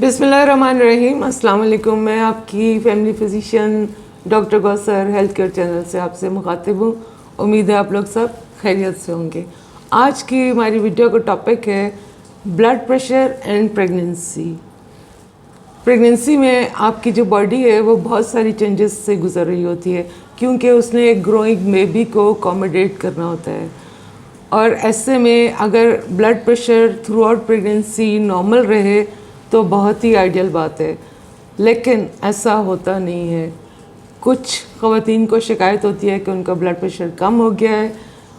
बिस्मिल्लाहिर्रहमानिर्रहीम। अस्सलाम वालेकुम। मैं आपकी family physician doctor Gausar health care channel से आपसे मुखातिब हूँ। उम्मीद है आप लोग सब खैरियत से होंगे। आज की हमारी वीडियो का टॉपिक है blood pressure and pregnancy. Pregnancy में आपकी जो बॉडी है वो बहुत सारी चेंजेस से गुजर रही होती है, क्योंकि उसने एक ग्रोइंग बेबी को अकोमोडेट करना होता है। और ऐसे में अगर blood pressure through out pregnancy normal रहे तो बहुत ही आइडियल बात है, लेकिन ऐसा होता नहीं है। कुछ ख़वातीन को शिकायत होती है कि उनका ब्लड प्रेशर कम हो गया है,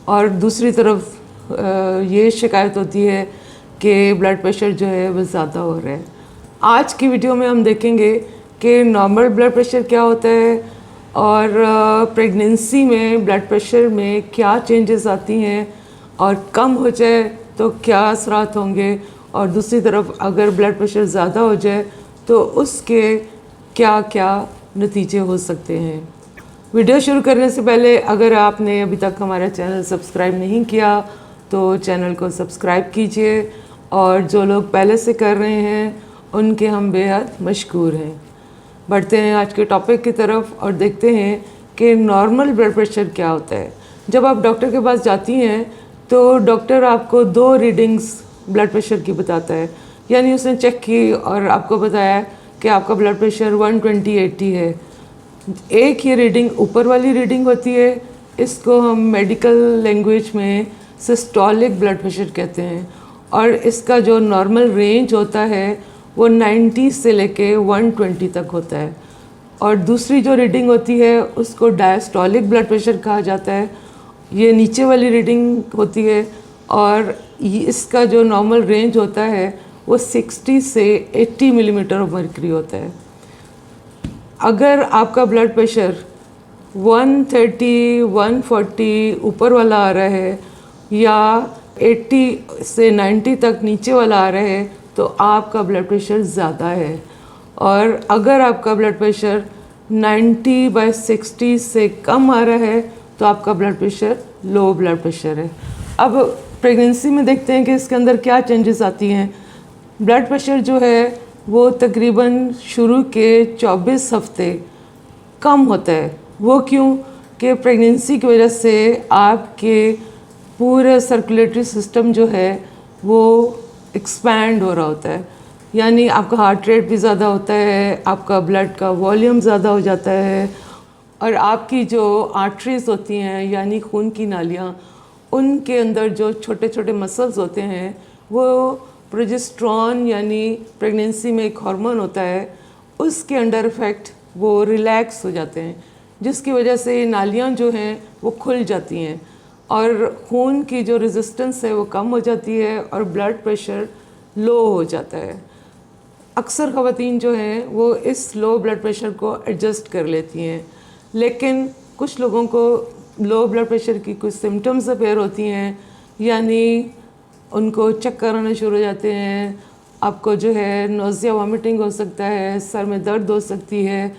और दूसरी तरफ ये शिकायत होती है कि ब्लड प्रेशर जो है वो ज़्यादा हो रहा है। आज की वीडियो में हम देखेंगे कि नॉर्मल ब्लड प्रेशर क्या होता है और प्रेगनेंसी में ब्लड प्रेशर में क्या चेंजेस आती हैं, और कम हो जाए तो क्या असरात होंगे, और दूसरी तरफ अगर ब्लड प्रेशर ज़्यादा हो जाए तो उसके क्या क्या नतीजे हो सकते हैं। वीडियो शुरू करने से पहले अगर आपने अभी तक हमारा चैनल सब्सक्राइब नहीं किया तो चैनल को सब्सक्राइब कीजिए, और जो लोग पहले से कर रहे हैं उनके हम बेहद मशकूर हैं। बढ़ते हैं आज के टॉपिक की तरफ और देखते हैं कि नॉर्मल ब्लड प्रेशर क्या होता है। जब आप डॉक्टर के पास जाती हैं तो डॉक्टर आपको 2 रीडिंग्स ब्लड प्रेशर की बताता है, यानी उसने चेक की और आपको बताया कि आपका ब्लड प्रेशर 120/80 है। एक ही रीडिंग ऊपर वाली रीडिंग होती है, इसको हम मेडिकल लैंग्वेज में सिस्टोलिक ब्लड प्रेशर कहते हैं, और इसका जो नॉर्मल रेंज होता है वो 90 से लेके 120 तक होता है। और दूसरी जो रीडिंग होती है उसको डायस्टोलिक ब्लड प्रेशर कहा जाता है। ये नीचे वाली रीडिंग होती है, और इसका जो नॉर्मल रेंज होता है वो 60 से 80 मिलीमीटर ऑफ मर्करी होता है। अगर आपका ब्लड प्रेशर 130, 140 ऊपर वाला आ रहा है या 80 से 90 तक नीचे वाला आ रहा है तो आपका ब्लड प्रेशर ज़्यादा है। और अगर आपका ब्लड प्रेशर 90/60 से कम आ रहा है तो आपका blood pressure low blood pressure है। अब प्रेगनेंसी में देखते हैं कि इसके अंदर क्या चेंजेस आती हैं। ब्लड प्रेशर जो है वो तकरीबन शुरू के 24 हफ्ते कम होता है। वो क्यों? कि प्रेगनेंसी की वजह से आपके पूरे सर्कुलेटरी सिस्टम जो है वो एक्सपैंड हो रहा होता है, यानी आपका हार्ट रेट भी ज़्यादा होता है, आपका ब्लड का वॉल्यूम ज़्यादा हो जाता है, और आपकी जो आर्टरीज होती हैं यानी खून की नालियाँ, उनके अंदर जो छोटे छोटे मसल्स होते हैं वो प्रोजेस्टेरॉन यानी प्रेगनेंसी में एक हार्मोन होता है, उसके अंडर इफेक्ट वो रिलैक्स हो जाते हैं, जिसकी वजह से नालियाँ जो हैं वो खुल जाती हैं और खून की जो रेजिस्टेंस है वो कम हो जाती है और ब्लड प्रेशर लो हो जाता है। अक्सर ख़वातीन जो हैं वो इस लो ब्लड प्रेशर को एडजस्ट कर लेती हैं, लेकिन कुछ लोगों को लो ब्लड प्रेशर की कुछ सिम्टम्स अपेयर होती हैं, यानी उनको चक्कर आना शुरू हो जाते हैं, आपको जो है नोज़िया वॉमिटिंग हो सकता है, सर में दर्द हो सकती है,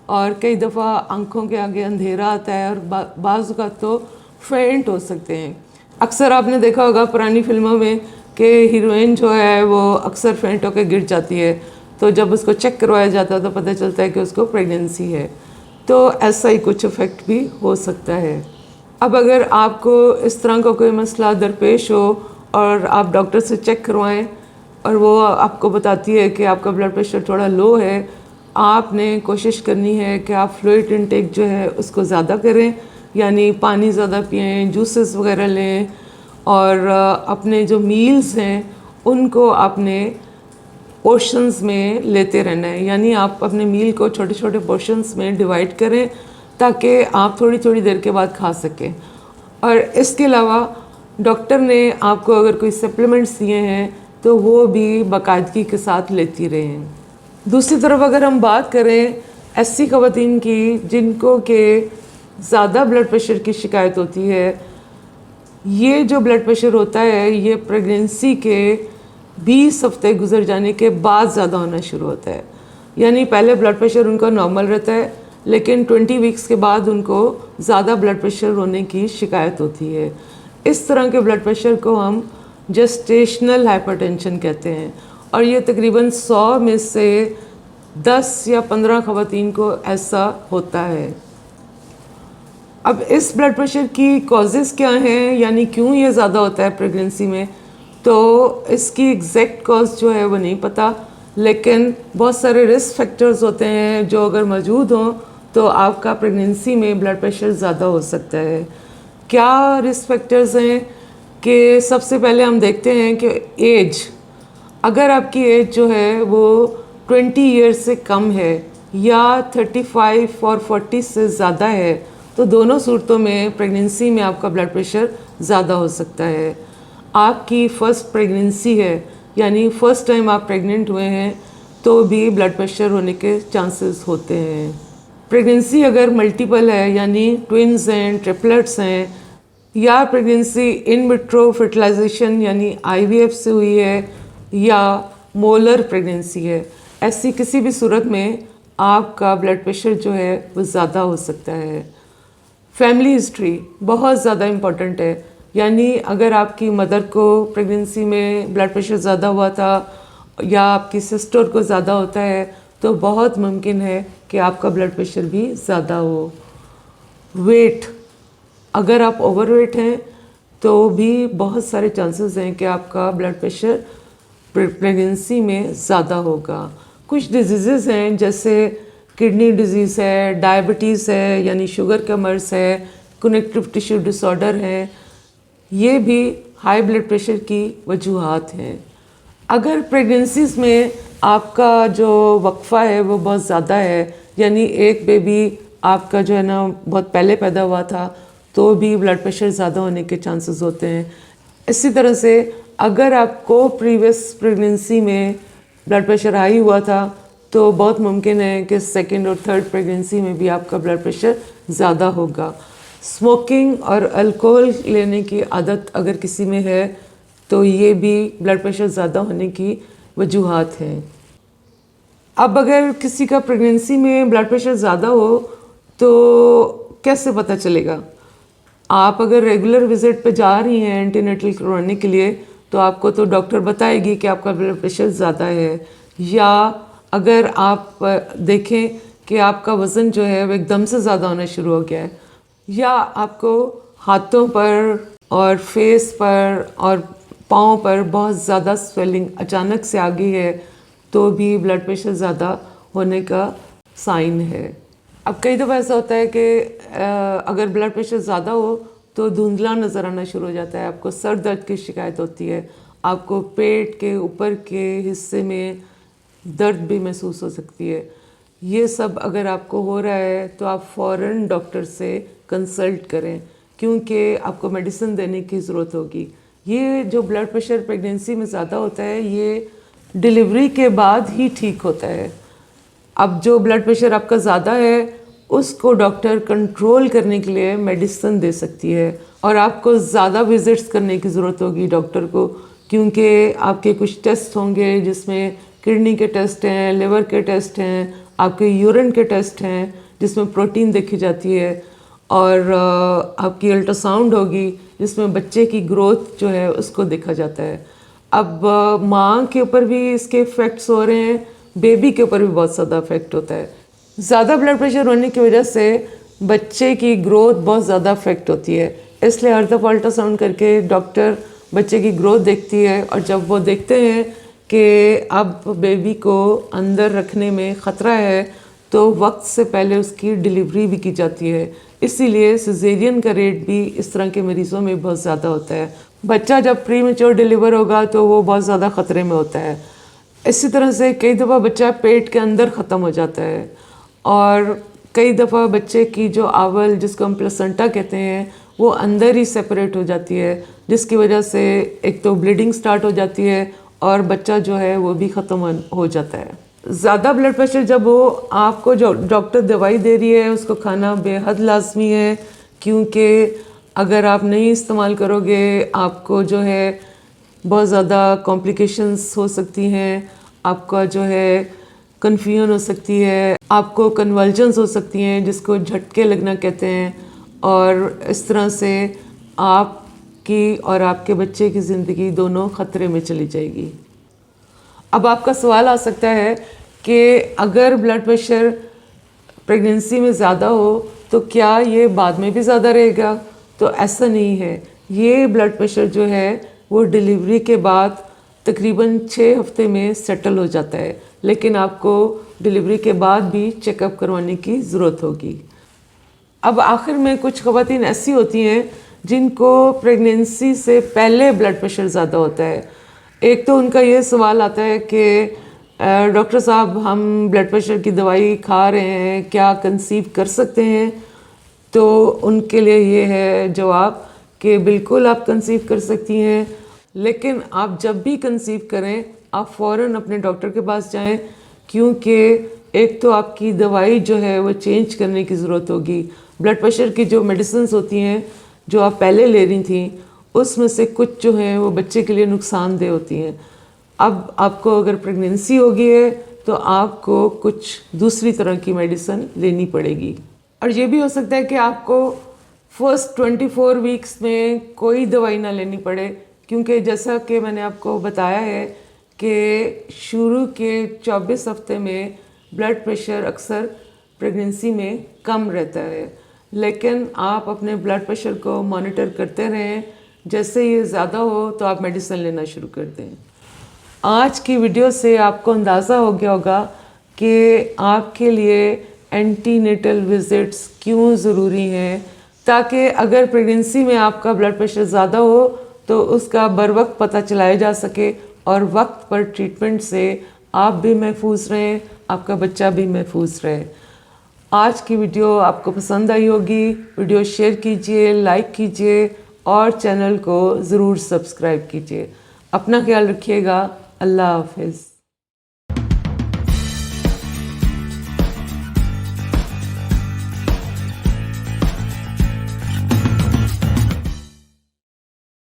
और कई दफ़ा आँखों के आगे अंधेरा आता है, और बाज़ का तो फेंट हो सकते हैं। अक्सर आपने देखा होगा पुरानी फिल्मों में कि हीरोइन जो है वो अक्सर फेंट होकर गिर जाती है, तो जब उसको चेक करवाया जाता है तो पता चलता है कि उसको प्रेगनेंसी है। तो ऐसा ही कुछ इफ़ेक्ट भी हो सकता है। अब अगर आपको इस तरह का कोई मसला दरपेश हो और आप डॉक्टर से चेक करवाएं और वो आपको बताती है कि आपका ब्लड प्रेशर थोड़ा लो है, आपने कोशिश करनी है कि आप फ्लूइड इनटेक जो है उसको ज़्यादा करें, यानी पानी ज़्यादा पिएं, जूसेस वगैरह लें, और अपने जो मील्स हैं उनको आपने पोर्शंस में लेते रहना है, यानी आप अपने मील को छोटे छोटे पोर्शंस में डिवाइड करें ताकि आप थोड़ी थोड़ी देर के बाद खा सकें। और इसके अलावा डॉक्टर ने आपको अगर कोई सप्लीमेंट्स दिए हैं तो वो भी बाकायदगी के साथ लेती रहें। दूसरी तरफ अगर हम बात करें ऐसी ख़वातीन की जिनको के ज़्यादा ब्लड प्रेशर की शिकायत होती है, ये जो ब्लड प्रेशर होता है ये प्रेगनेंसी के 20 हफ्ते गुजर जाने के बाद ज़्यादा होना शुरू होता है, यानी पहले ब्लड प्रेशर उनका नॉर्मल रहता है, लेकिन 20 वीक्स के बाद उनको ज़्यादा ब्लड प्रेशर होने की शिकायत होती है। इस तरह के ब्लड प्रेशर को हम जेस्टेशनल हाइपरटेंशन कहते हैं, और ये तकरीबन 100 में से 10 या 15 ख़वातीन को ऐसा होता है। अब इस ब्लड प्रेशर की कॉजेज़ क्या हैं, यानी क्यों ये ज़्यादा होता है प्रेगनेंसी में, तो इसकी एग्जैक्ट कॉज जो है वो नहीं पता, लेकिन बहुत सारे रिस्क फैक्टर्स होते हैं जो अगर मौजूद हों तो आपका प्रेगनेंसी में ब्लड प्रेशर ज़्यादा हो सकता है। क्या रिस्क फैक्टर्स हैं कि सबसे पहले हम देखते हैं कि एज, अगर आपकी एज जो है वो 20 ईयर्स से कम है या 35 और 40 से ज़्यादा है, तो दोनों सूरतों में प्रेगनेंसी में आपका ब्लड प्रेशर ज़्यादा हो सकता है। आपकी फ़र्स्ट प्रेगनेंसी है, यानी फ़र्स्ट टाइम आप प्रेग्नेंट हुए हैं, तो भी ब्लड प्रेशर होने के चांसेस होते हैं। प्रेगनेंसी अगर मल्टीपल है, यानी ट्विन्स हैं, ट्रिपलेट्स हैं, या प्रेगनेंसी इन विट्रो फर्टिलाइजेशन यानी IVF से हुई है, या मोलर प्रेगनेंसी है, ऐसी किसी भी सूरत में आपका ब्लड प्रेशर जो है वो ज़्यादा हो सकता है। फैमिली हिस्ट्री बहुत ज़्यादा इम्पॉर्टेंट है, यानी अगर आपकी मदर को प्रेगनेंसी में ब्लड प्रेशर ज़्यादा हुआ था या आपकी सिस्टर को ज़्यादा होता है, तो बहुत मुमकिन है कि आपका ब्लड प्रेशर भी ज़्यादा हो। वेट, अगर आप ओवरवेट हैं तो भी बहुत सारे चांसेस हैं कि आपका ब्लड प्रेशर प्रेगनेंसी में ज़्यादा होगा। कुछ डिजीज़ हैं जैसे किडनी डिजीज़ है, डायबिटीज़ है यानी शुगर का मर्ज़ है, कनेक्टिव टिश्यू डिसऑर्डर है, ये भी हाई ब्लड प्रेशर की वजूहात हैं। अगर प्रेगनेंसीज़ में आपका जो वक्फ़ा है वो बहुत ज़्यादा है, यानी एक बेबी आपका जो है ना बहुत पहले पैदा हुआ था, तो भी ब्लड प्रेशर ज़्यादा होने के चांसेस होते हैं। इसी तरह से अगर आपको प्रीवियस प्रेगनेंसी में ब्लड प्रेशर हाई हुआ था, तो बहुत मुमकिन है कि सेकंड और थर्ड प्रेगनेंसी में भी आपका ब्लड प्रेशर ज़्यादा होगा। स्मोकिंग और अल्कोहल लेने की आदत अगर किसी में है, तो ये भी ब्लड प्रेशर ज़्यादा होने की वजूहात हैं। अब अगर किसी का प्रेगनेंसी में ब्लड प्रेशर ज़्यादा हो तो कैसे पता चलेगा? आप अगर रेगुलर विजिट पे जा रही हैं एंटीनेटल करवाने के लिए, तो आपको तो डॉक्टर बताएगी कि आपका ब्लड प्रेशर ज़्यादा है। या अगर आप देखें कि आपका वज़न जो है वो एकदम से ज़्यादा होना शुरू हो गया है, या आपको हाथों पर और फेस पर और पाँव पर बहुत ज़्यादा स्वेलिंग अचानक से आ गई है, तो भी ब्लड प्रेशर ज़्यादा होने का साइन है। अब कई दफ़ा ऐसा होता है कि अगर ब्लड प्रेशर ज़्यादा हो तो धुंधला नज़र आना शुरू हो जाता है, आपको सर दर्द की शिकायत होती है, आपको पेट के ऊपर के हिस्से में दर्द भी महसूस हो सकती है। ये सब अगर आपको हो रहा है तो आप फ़ौरन डॉक्टर से कंसल्ट करें, क्योंकि आपको मेडिसिन देने की ज़रूरत होगी। ये जो ब्लड प्रेशर प्रेगनेंसी में ज़्यादा होता है, ये डिलीवरी के बाद ही ठीक होता है। अब जो ब्लड प्रेशर आपका ज़्यादा है, उसको डॉक्टर कंट्रोल करने के लिए मेडिसिन दे सकती है, और आपको ज़्यादा विजिट्स करने की ज़रूरत होगी डॉक्टर को, क्योंकि आपके कुछ टेस्ट होंगे जिसमें किडनी के टेस्ट हैं, लिवर के टेस्ट हैं, आपके यूरिन के टेस्ट हैं जिसमें प्रोटीन देखी जाती है, और आपकी अल्ट्रासाउंड होगी जिसमें बच्चे की ग्रोथ जो है उसको देखा जाता है। अब माँ के ऊपर भी इसके इफ़ेक्ट्स हो रहे हैं, बेबी के ऊपर भी बहुत ज़्यादा इफेक्ट होता है। ज़्यादा ब्लड प्रेशर होने की वजह से बच्चे की ग्रोथ बहुत ज़्यादा अफेक्ट होती है, इसलिए हर दफ़ा अल्ट्रासाउंड करके डॉक्टर बच्चे की ग्रोथ देखती है, और जब वो देखते हैं कि अब बेबी को अंदर रखने में ख़तरा है, तो वक्त से पहले उसकी डिलीवरी भी की जाती है। इसीलिए सिजेरियन का रेट भी इस तरह के मरीज़ों में बहुत ज़्यादा होता है। बच्चा जब प्रीमेच्योर डिलीवर होगा तो वो बहुत ज़्यादा ख़तरे में होता है। इसी तरह से कई दफ़ा बच्चा पेट के अंदर ख़त्म हो जाता है, और कई दफ़ा बच्चे की जो आवल, जिसको हम प्लेसेंटा कहते हैं, वो अंदर ही सेपरेट हो जाती है, जिसकी वजह से एक तो ब्लीडिंग स्टार्ट हो जाती है और बच्चा जो है वो भी ख़त्म हो जाता है। ज़्यादा ब्लड प्रेशर जब हो, आपको जो डॉक्टर दवाई दे रही है उसको खाना बेहद लाजमी है, क्योंकि अगर आप नहीं इस्तेमाल करोगे आपको जो है बहुत ज़्यादा कॉम्प्लिकेशंस हो सकती हैं, आपका जो है कन्फ्यूजन हो सकती है, आपको कन्वल्जन्स हो सकती हैं जिसको झटके लगना कहते हैं, और इस तरह से आपकी और आपके बच्चे की ज़िंदगी दोनों ख़तरे में चली जाएगी। अब आपका सवाल आ सकता है कि अगर ब्लड प्रेशर प्रेगनेंसी में ज़्यादा हो तो क्या ये बाद में भी ज़्यादा रहेगा? तो ऐसा नहीं है। ये ब्लड प्रेशर जो है वो डिलीवरी के बाद तकरीबन 6 हफ्ते में सेटल हो जाता है, लेकिन आपको डिलीवरी के बाद भी चेकअप करवाने की ज़रूरत होगी। अब आखिर में कुछ ख़वातीन ऐसी होती हैं जिनको प्रेगनेंसी से पहले ब्लड प्रेशर ज़्यादा होता है। एक तो उनका ये सवाल आता है कि डॉक्टर साहब हम ब्लड प्रेशर की दवाई खा रहे हैं, क्या कंसीव कर सकते हैं? तो उनके लिए ये है जवाब कि बिल्कुल आप कंसीव कर सकती हैं, लेकिन आप जब भी कंसीव करें आप फ़ौरन अपने डॉक्टर के पास जाएं, क्योंकि एक तो आपकी दवाई जो है वो चेंज करने की ज़रूरत होगी। ब्लड प्रेशर की जो मेडिसिन्स होती हैं जो आप पहले ले रही थी उसमें से कुछ जो हैं वो बच्चे के लिए नुकसानदेह होती हैं। अब आपको अगर प्रेगनेंसी हो गई है तो आपको कुछ दूसरी तरह की मेडिसिन लेनी पड़ेगी। और ये भी हो सकता है कि आपको फर्स्ट 24 वीक्स में कोई दवाई ना लेनी पड़े, क्योंकि जैसा कि मैंने आपको बताया है कि शुरू के 24 हफ्ते में ब्लड प्रेशर अक्सर प्रेगनेंसी में कम रहता है, लेकिन आप अपने ब्लड प्रेशर को मॉनिटर करते रहें। जैसे ये ज़्यादा हो तो आप मेडिसिन लेना शुरू कर दें। आज की वीडियो से आपको अंदाज़ा हो गया होगा कि आपके लिए एंटीनेटल विज़िट्स क्यों ज़रूरी हैं, ताकि अगर प्रेगनेंसी में आपका ब्लड प्रेशर ज़्यादा हो तो उसका बर वक्त पता चलाया जा सके और वक्त पर ट्रीटमेंट से आप भी महफूज रहें, आपका बच्चा भी महफूज रहे। आज की वीडियो आपको पसंद आई होगी। वीडियो शेयर कीजिए, लाइक कीजिए और चैनल को ज़रूर सब्सक्राइब कीजिए। अपना ख्याल रखिएगा। अल्लाह हाफ़िज़।